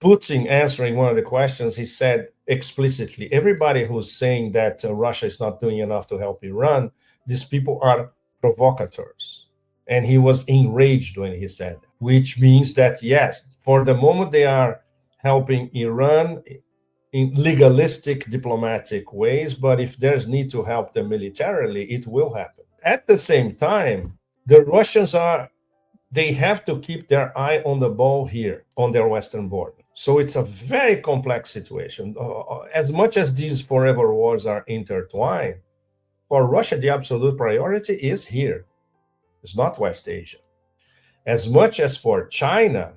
Putin answering one of the questions, he said explicitly, everybody who's saying that Russia is not doing enough to help Iran, these people are provocateurs. And he was enraged when he said that, which means that, yes, for the moment they are helping Iran in legalistic diplomatic ways, but if there's need to help them militarily, it will happen. At the same time, the Russians they have to keep their eye on the ball here on their western border. So it's a very complex situation. As much as these forever wars are intertwined, for Russia, the absolute priority is here. It's not West Asia. As much as for China,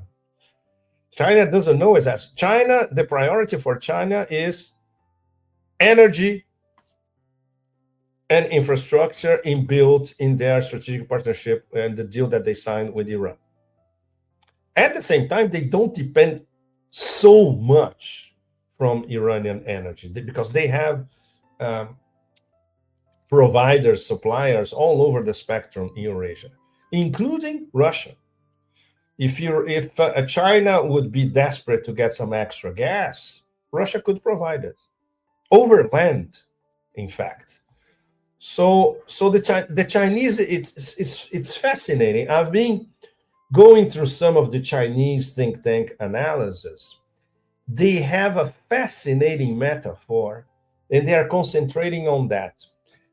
China doesn't know it as China, the priority for China is energy and infrastructure built in their strategic partnership and the deal that they signed with Iran. At the same time, they don't depend so much from Iranian energy because they have providers, suppliers all over the spectrum in Eurasia, including Russia. If China would be desperate to get some extra gas, Russia could provide it over land, in fact. So the Chinese, it's fascinating. I've been going through some of the Chinese think tank analysis. They have a fascinating metaphor, and they are concentrating on that.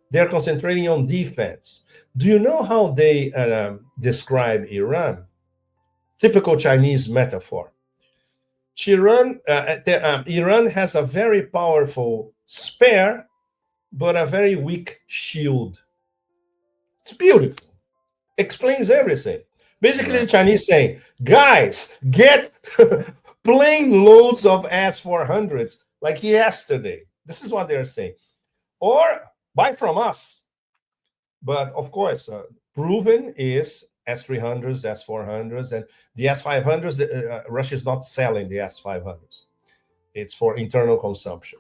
They're concentrating on defense. Do you know how they describe Iran? Typical Chinese metaphor. Iran has a very powerful spear, but a very weak shield. It's beautiful. Explains everything. Basically, the Chinese saying, guys, get plane loads of S-400s like yesterday. This is what they're saying. Or buy from us. But of course, proven is S-300s, S-400s, and the S-500s, Russia is not selling the S-500s. It's for internal consumption.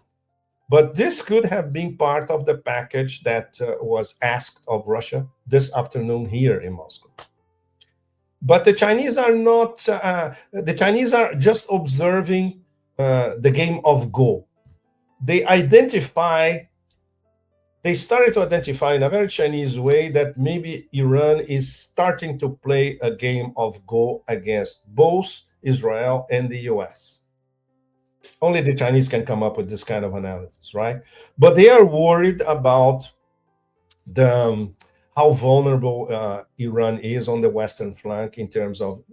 But this could have been part of the package that was asked of Russia this afternoon here in Moscow. But the Chinese are not, the Chinese are just observing the game of Go. They started to identify in a very Chinese way that maybe Iran is starting to play a game of Go against both Israel and the US. Only the Chinese can come up with this kind of analysis, right? But they are worried about how vulnerable Iran is on the western flank in terms of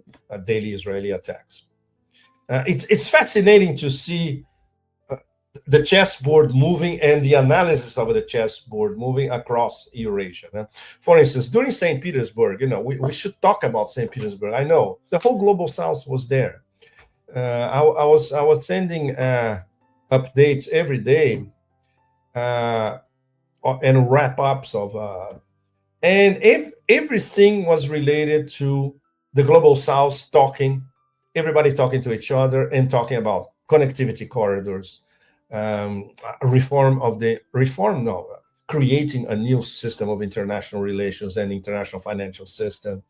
daily Israeli attacks. It's fascinating to see the chessboard moving and the analysis of the chessboard moving across Eurasia. For instance, during St. Petersburg, we should talk about St. Petersburg. I know the whole global south was there. I was sending updates every day and wrap-ups of and if everything was related to the global south everybody talking to each other and talking about connectivity corridors, creating a new system of international relations and international financial system,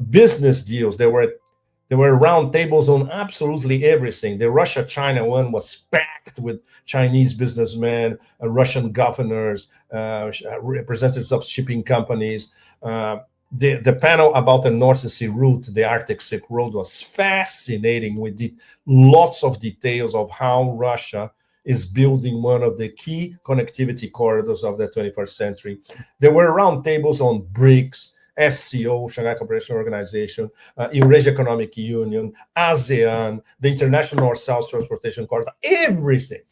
business deals. There were round tables on absolutely everything. The Russia-China one was packed with Chinese businessmen, Russian governors, representatives of shipping companies. The panel about the North Sea route, the Arctic Silk Road, was fascinating. We did lots of details of how Russia is building one of the key connectivity corridors of the 21st century. There were roundtables on BRICS, SCO, Shanghai Cooperation Organization, Eurasia Economic Union, ASEAN, the International North-South Transportation Corridor, everything.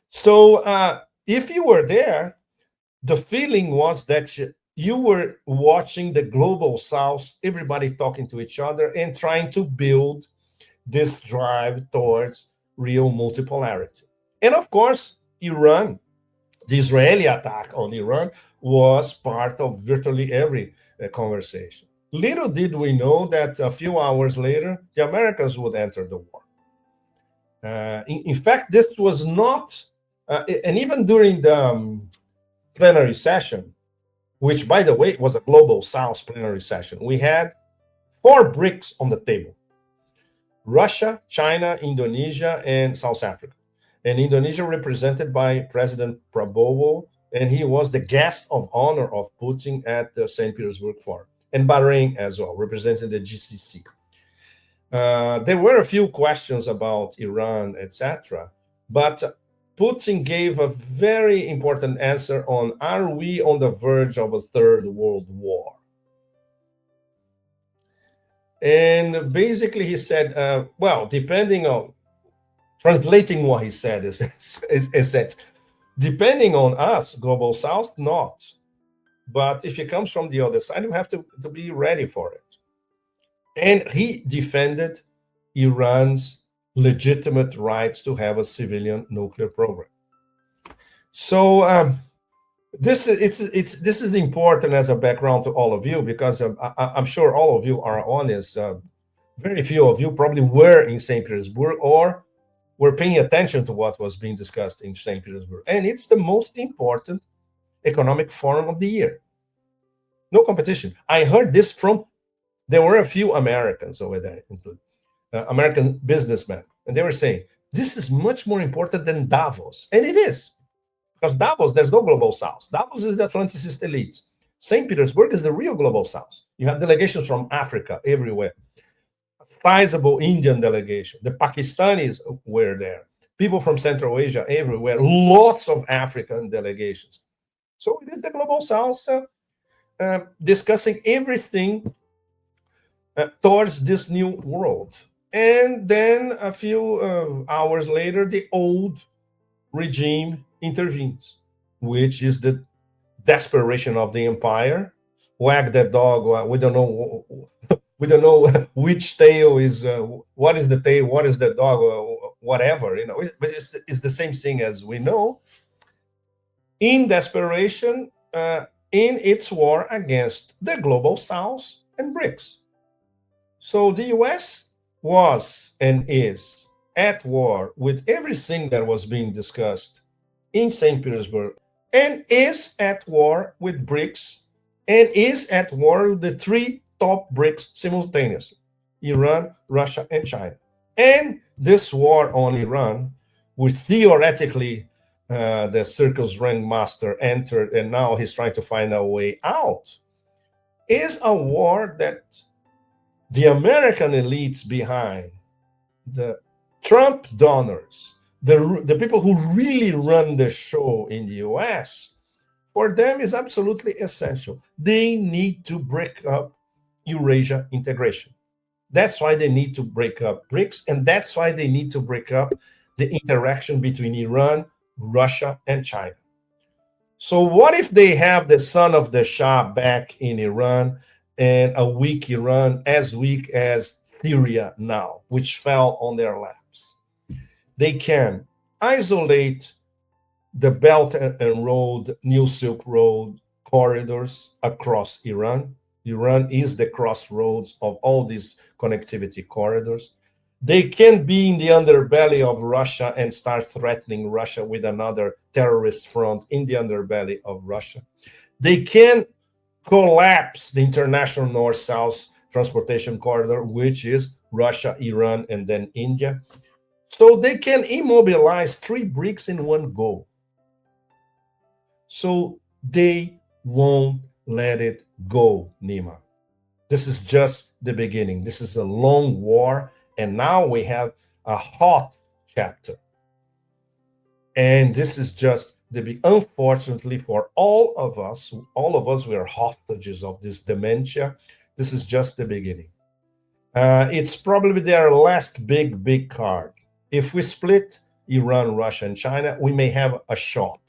So if you were there, the feeling was that you were watching the global south, everybody talking to each other and trying to build this drive towards real multipolarity. And of course, Iran, the Israeli attack on Iran was part of virtually every conversation. Little did we know that a few hours later, the Americans would enter the war. In fact, this was not, and even during the plenary session, which, by the way, was a global south plenary session, we had 4 BRICS on the table. Russia, China, Indonesia, and South Africa. And Indonesia represented by President Prabowo, and he was the guest of honor of Putin at the St. Petersburg Forum. And Bahrain as well, representing the GCC. There were a few questions about Iran, etc., but Putin gave a very important answer on, are we on the verge of a third world war? And basically he said, well, depending on, translating what he said is that depending on us, Global South, not. But if it comes from the other side, you have to be ready for it. And he defended Iran's legitimate rights to have a civilian nuclear program. So this is important as a background to all of you, because I'm sure all of you are honest. Very few of you probably were in St. Petersburg or were paying attention to what was being discussed in St. Petersburg. And it's the most important economic forum of the year. No competition. I heard this from, there were a few Americans over there, including American businessmen, and they were saying, this is much more important than Davos. And it is. Because Davos, there's no global south. Davos is the Atlanticist elites. St. Petersburg is the real global south. You have delegations from Africa everywhere. A sizable Indian delegation. The Pakistanis were there. People from Central Asia everywhere. Lots of African delegations. So it is the global south discussing everything towards this new world. And then a few hours later, the old regime intervenes, which is the desperation of the empire. Wag the dog. We don't know. We don't know which tail is. What is the tail? What is the dog? Whatever, you know. But it's the same thing as we know. In desperation, in its war against the global South and BRICS. So the U.S. was and is at war with everything that was being discussed in St. Petersburg, and is at war with BRICS, and is at war with the three top BRICS simultaneously: Iran, Russia, and China. And this war on Iran, which theoretically the circus ringmaster entered, and now he's trying to find a way out, is a war that the American elites behind, the Trump donors, the people who really run the show in the US, for them is absolutely essential. They need to break up Eurasia integration. That's why they need to break up BRICS, and that's why they need to break up the interaction between Iran, Russia, and China. So what if they have the son of the Shah back in Iran, and a weak Iran, as weak as Syria now, which fell on their laps? They can isolate the Belt and Road, New Silk Road corridors across Iran. Iran is the crossroads of all these connectivity corridors. They can be in the underbelly of Russia and start threatening Russia with another terrorist front in the underbelly of Russia. They can collapse the international north-south transportation corridor, which is Russia, Iran, and then India. So they can immobilize three BRICS in one go. So they won't let it go, Nima. This is just the beginning. This is a long war, and now we have a hot chapter. And this is just unfortunately for all of us, we are hostages of this dementia. This is just the beginning. It's probably their last big card. If we split Iran, Russia, and China, we may have a shot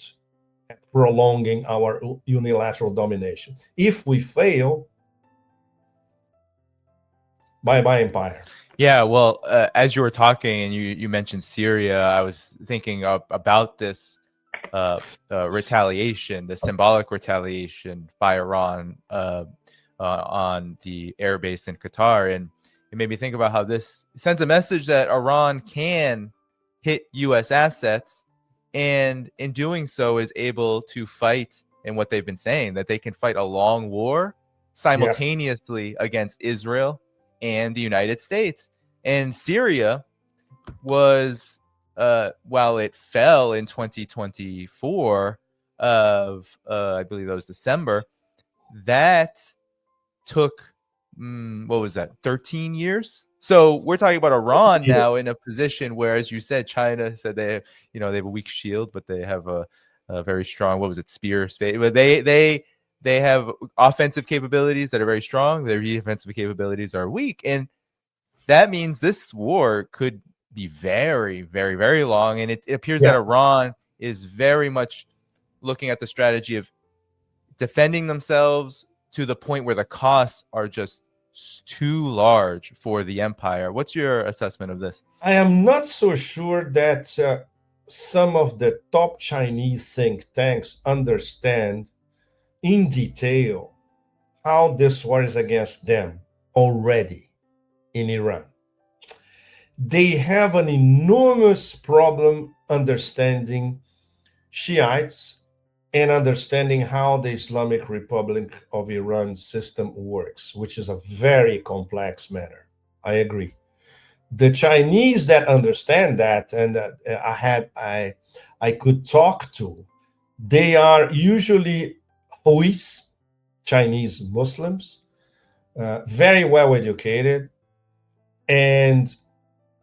at prolonging our unilateral domination. If we fail, bye-bye empire. Yeah, well, as you were talking and you mentioned Syria, I was thinking about this retaliation, the symbolic retaliation by Iran on the airbase in Qatar. And it made me think about how this sends a message that Iran can hit U.S. assets, and in doing so is able to fight in what they've been saying, that they can fight a long war simultaneously against Israel and the United States. And Syria was, while it fell in 2024 of, I believe that was December, that took, what was that, 13 years? So we're talking about Iran now in a position where, as you said, China said they have a weak shield, but they have a very strong, what was it, spear space. But they have offensive capabilities that are very strong. Their defensive capabilities are weak, and that means this war could be very, very, very long. And it appears that Iran is very much looking at the strategy of defending themselves to the point where the costs are just too large for the empire. What's your assessment of this? I am not so sure that some of the top Chinese think tanks understand in detail how this war is against them already in Iran. They have an enormous problem understanding Shiites and understanding how the Islamic Republic of Iran system works, which is a very complex matter. I agree. The Chinese that understand that and that I could talk to, they are usually Huis, Chinese Muslims, very well educated, and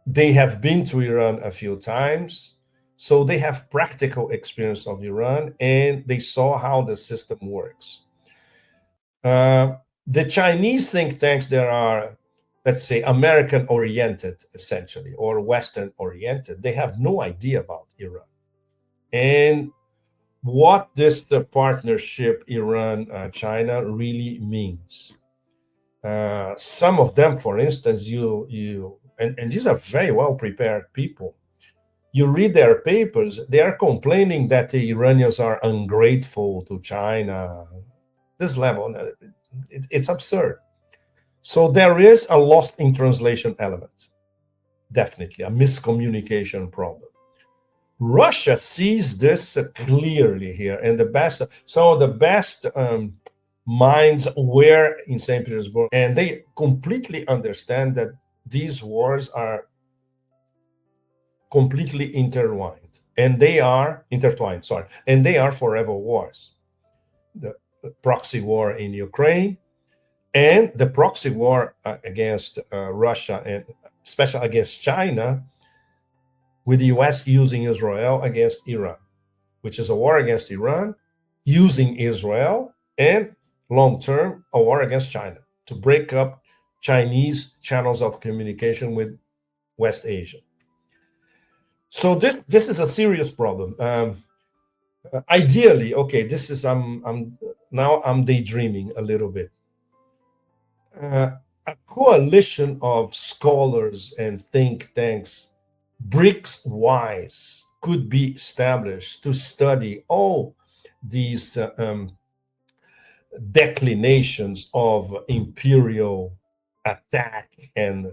they have been to Iran a few times. So they have practical experience of Iran, and they saw how the system works. The Chinese think tanks, there are, let's say, American-oriented, essentially, or Western-oriented. They have no idea about Iran. And what this partnership Iran-China really means. Some of them, for instance, and these are very well-prepared people, you read their papers, they are complaining that the Iranians are ungrateful to China. This level, it's absurd. So there is a lost in translation element, definitely, a miscommunication problem. Russia sees this clearly here, and some of the best minds were in St. Petersburg, and they completely understand that these wars are completely intertwined, and they are forever wars. The proxy war in Ukraine and the proxy war against Russia, and especially against China, with the US using Israel against Iran, which is a war against Iran, using Israel, and long-term, a war against China to break up Chinese channels of communication with West Asia. So this is a serious problem. Ideally, okay, this is I'm daydreaming a little bit. A coalition of scholars and think tanks, BRICS wise, could be established to study all these declinations of imperial attack and,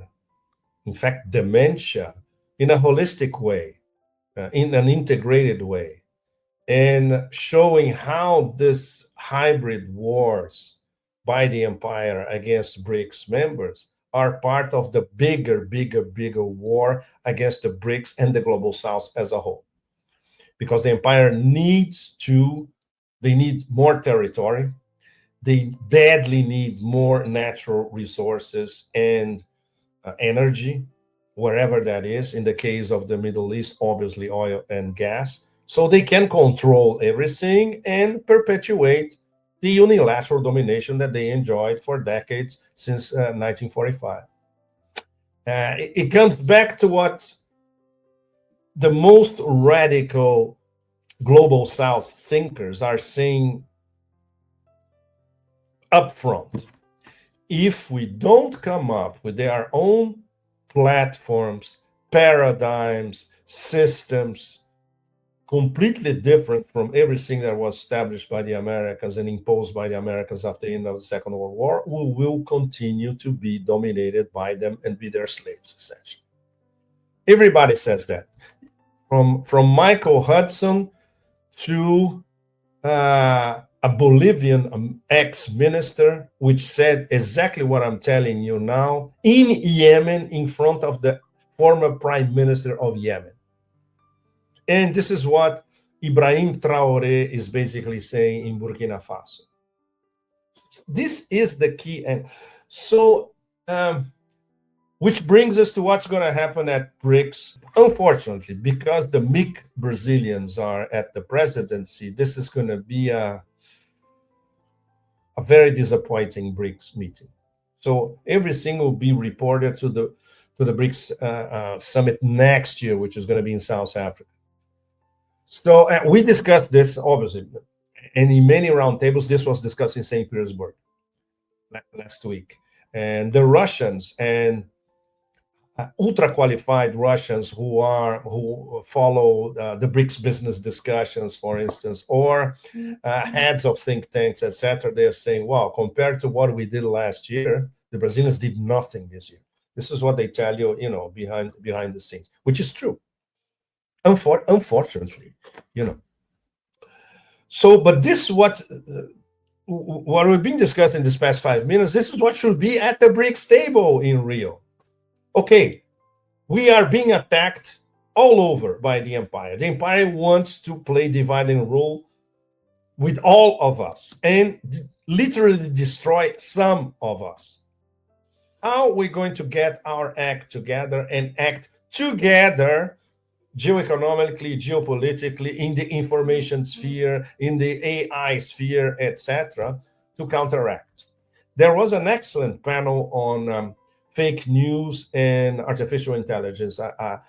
in fact, dementia in a holistic way, in an integrated way, and showing how this hybrid wars by the empire against BRICS members are part of the bigger war against the BRICS and the global South as a whole. Because the empire they need more territory, they badly need more natural resources and energy, wherever that is. In the case of the Middle East, obviously oil and gas, so they can control everything and perpetuate the unilateral domination that they enjoyed for decades since 1945. It comes back to what the most radical global South thinkers are saying up front. If we don't come up with their own platforms, paradigms, systems, completely different from everything that was established by the Americans and imposed by the Americans after the end of the Second World War, we will continue to be dominated by them and be their slaves, essentially. Everybody says that. From Michael Hudson to a Bolivian ex-minister, which said exactly what I'm telling you now in Yemen in front of the former prime minister of Yemen. And this is what Ibrahim Traore is basically saying in Burkina Faso. This is the key. And so, which brings us to what's going to happen at BRICS. Unfortunately, because the meek Brazilians are at the presidency, this is going to be a very disappointing BRICS meeting. So everything will be reported to the BRICS summit next year, which is going to be in South Africa. So we discussed this, obviously, and in many roundtables, this was discussed in St. Petersburg last week. And the Russians and ultra qualified Russians who follow the BRICS business discussions, for instance, or heads of think tanks, etc., they're saying, well, compared to what we did last year, the Brazilians did nothing this year. This is what they tell you, behind the scenes, which is true. Unfortunately, So, but this is what we've been discussing this past 5 minutes. This is what should be at the BRICS table in Rio. Okay, we are being attacked all over by the empire. The empire wants to play divide and rule with all of us and literally destroy some of us. How are we going to get our act together and act together geoeconomically, geopolitically, in the information sphere, in the AI sphere, etc., to counteract? There was an excellent panel on fake news and artificial intelligence.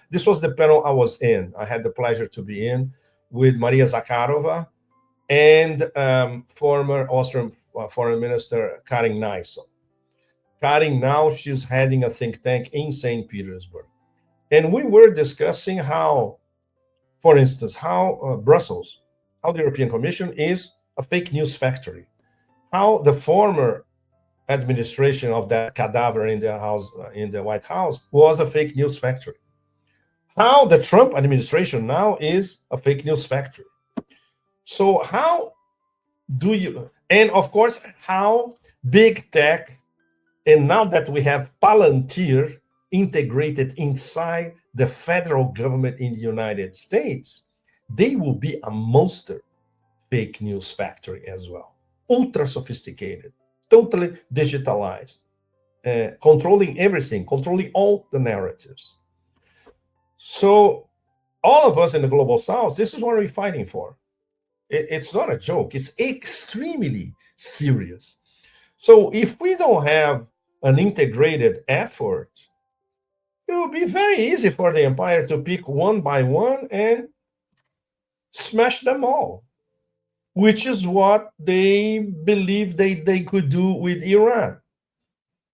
This was the panel I was in. I had the pleasure to be in with Maria Zakharova and former Austrian Foreign Minister Karin Neissel. Karin, now she's heading a think tank in St. Petersburg. And we were discussing how, for instance, how Brussels, how the European Commission is a fake news factory, how the former administration of that cadaver in the White House was a fake news factory. How the Trump administration now is a fake news factory. So how do you, and of course, how big tech, and now that we have Palantir integrated inside the federal government in the United States, they will be a monster fake news factory as well. Ultra sophisticated, totally digitalized, controlling everything, controlling all the narratives. So all of us in the global south, this is what we're fighting for. It's not a joke. It's extremely serious. So if we don't have an integrated effort, it will be very easy for the empire to pick one by one and smash them all, which is what they believe they could do with Iran.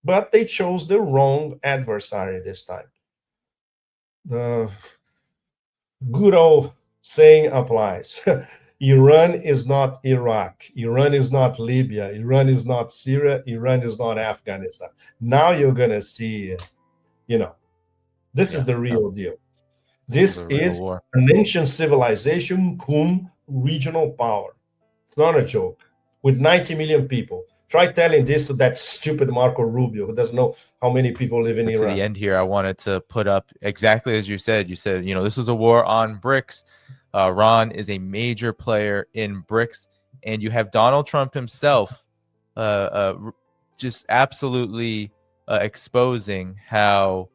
But they chose the wrong adversary this time. The good old saying applies. Iran is not Iraq. Iran is not Libya. Iran is not Syria. Iran is not Afghanistan. Now you're going to see, this is the real deal. This is an ancient civilization cum regional power. It's not a joke. With 90 million people. Try telling this to that stupid Marco Rubio who doesn't know how many people live in Iran. To the end here, I wanted to put up exactly as you said. You said, this is a war on BRICS. Iran is a major player in BRICS. And you have Donald Trump himself just absolutely exposing how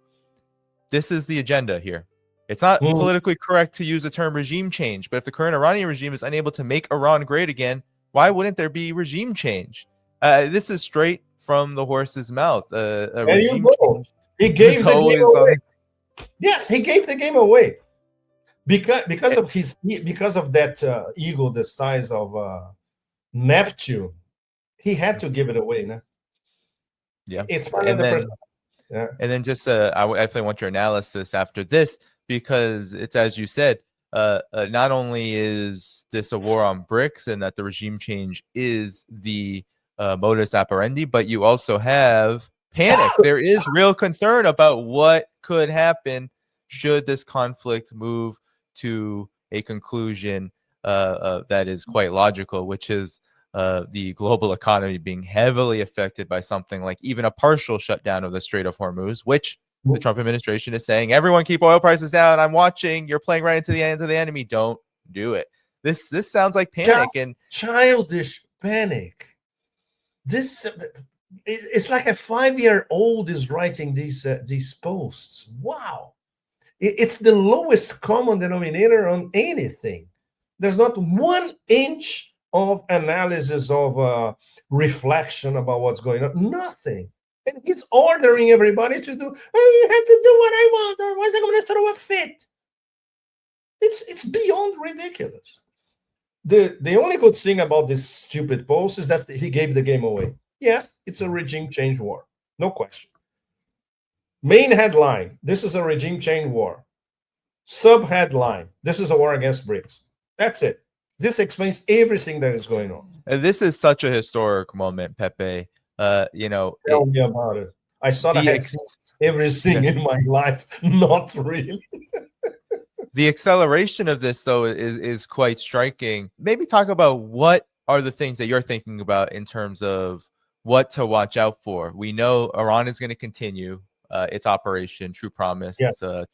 this is the agenda here. It's not politically correct to use the term regime change, but if the current Iranian regime is unable to make Iran great again, why wouldn't there be regime change? This is straight from the horse's mouth. Regime change. He gave the game away. Yes, he gave the game away because of that ego the size of Neptune. He had to give it away. No? Yeah, it's part of the person. Yeah. And then just I definitely want your analysis after this, because it's, as you said, not only is this a war on BRICS and that the regime change is the modus operandi, but you also have panic. There is real concern about what could happen should this conflict move to a conclusion that is quite logical, which is the global economy being heavily affected by something like even a partial shutdown of the Strait of Hormuz, which the Trump administration is saying, everyone keep oil prices down. I'm watching. You're playing right into the hands of the enemy. Don't do it. This sounds like panic and childish panic. This it's like a 5-year-old is writing these posts. Wow, it's the lowest common denominator on anything. There's not 1 inch of analysis of reflection about what's going on. Nothing. And he's ordering everybody to do. Oh, you have to do what I want, otherwise I'm going to throw a fit. It's beyond ridiculous. The only good thing about this stupid post is that he gave the game away. Yes, it's a regime change war, no question. Main headline: this is a regime change war. Sub-headline: this is a war against BRICS. That's it. This explains everything that is going on. And this is such a historic moment, Pepe. Tell me about it. I thought I had seen everything in my life. Not really. The acceleration of this, though, is quite striking. Maybe talk about what are the things that you're thinking about in terms of what to watch out for. We know Iran is going to continue its operation, True Promise,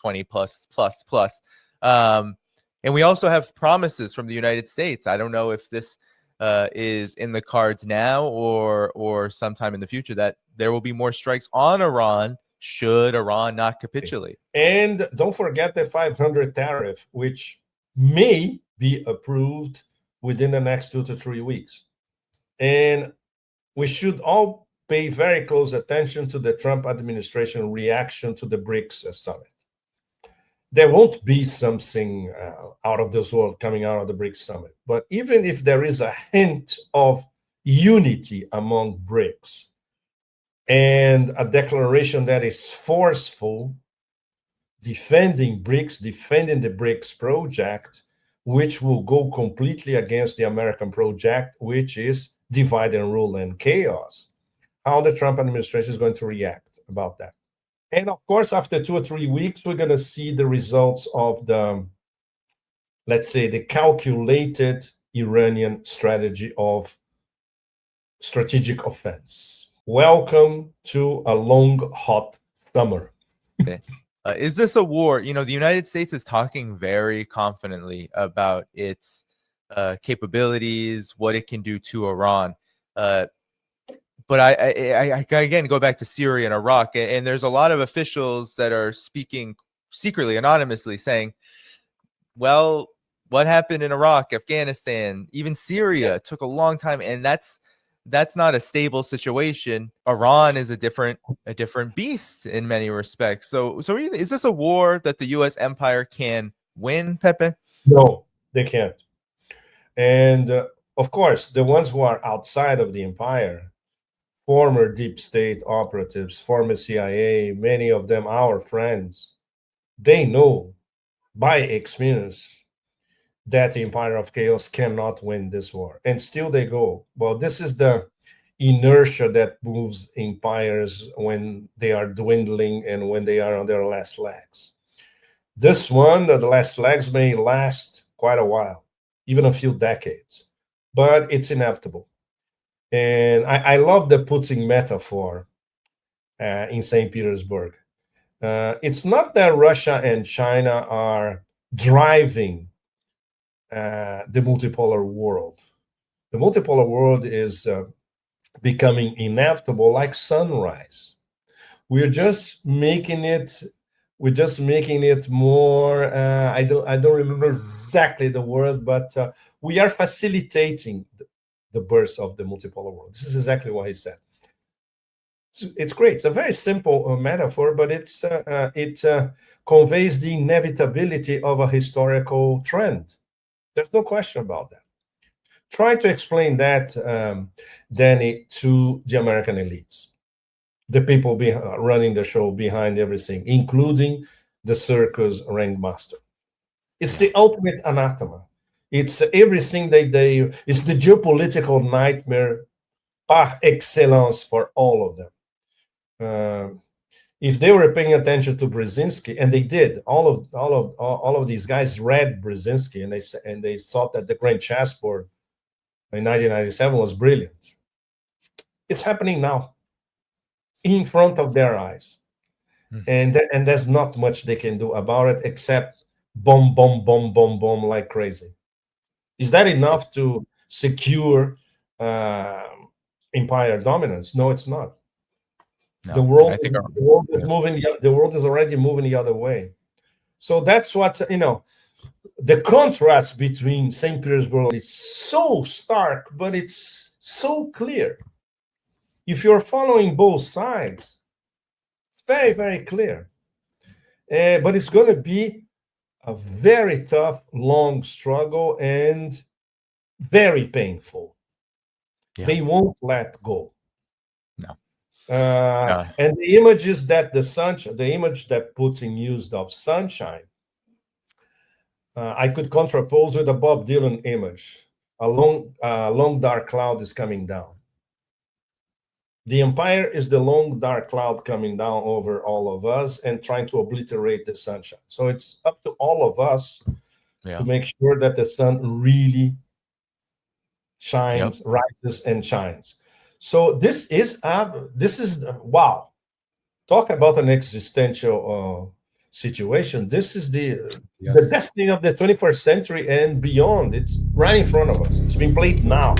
20 plus. And we also have promises from the United States. I don't know if this is in the cards now or sometime in the future that there will be more strikes on Iran should Iran not capitulate. And don't forget the 500 tariff, which may be approved within the next 2 to 3 weeks. And we should all pay very close attention to the Trump administration reaction to the BRICS summit. There won't be something out of this world coming out of the BRICS summit. But even if there is a hint of unity among BRICS and a declaration that is forceful, defending BRICS, defending the BRICS project, which will go completely against the American project, which is divide and rule and chaos, how the Trump administration is going to react about that. And of course, after 2 or 3 weeks, we're going to see the results of the, let's say, the calculated Iranian strategy of strategic offense. Welcome to a long, hot summer. Is this a war? You know, the United States is talking very confidently about its capabilities, what it can do to Iran. But I again go back to Syria and Iraq, and there's a lot of officials that are speaking secretly, anonymously, saying, well, what happened in Iraq, Afghanistan, even Syria took a long time, and that's not a stable situation. Iran is a different beast in many respects. So is this a war that the U.S. empire can win, Pepe? No, they can't. And of course, the ones who are outside of the empire, former deep state operatives, former CIA, many of them our friends, they know by experience that the empire of chaos cannot win this war. And still they go. Well, this is the inertia that moves empires when they are dwindling and when they are on their last legs. This one, the last legs, may last quite a while, even a few decades, but it's inevitable. And I love the Putin metaphor in St. Petersburg. It's not that Russia and China are driving the multipolar world. The multipolar world is becoming inevitable like sunrise. We're just making it more, I don't remember exactly the word, but we are facilitating the birth of the multipolar world. This is exactly what he said. It's great. It's a very simple metaphor, but it conveys the inevitability of a historical trend. There's no question about that. Try to explain that, Danny, to the American elites, the people running the show behind everything, including the circus ringmaster. It's the ultimate anathema. It's everything it's the geopolitical nightmare par excellence for all of them. If they were paying attention to Brzezinski, and they did, all of these guys read Brzezinski, and they thought that the Grand Chessboard in 1997 was brilliant. It's happening now in front of their eyes. And there's not much they can do about it except bomb, bomb, bomb, bomb, bomb like crazy. Is that enough to secure empire dominance? No, it's not. No. The world, I think the world is moving. The world is already moving the other way. So that's what, you know, the contrast between St. Petersburg is so stark, but it's so clear. If you're following both sides, it's very, very clear. But it's going to be a very tough, long struggle and very painful. Yeah. They won't let go. No. And the images that the image that Putin used of sunshine, I could contrapose with a Bob Dylan image. A long dark cloud is coming down. The empire is the long dark cloud coming down over all of us and trying to obliterate the sunshine. So it's up to all of us to make sure that the sun really shines, rises and shines. So this is wow. Talk about an existential situation. This is the destiny of the 21st century and beyond. It's right in front of us. It's being played now.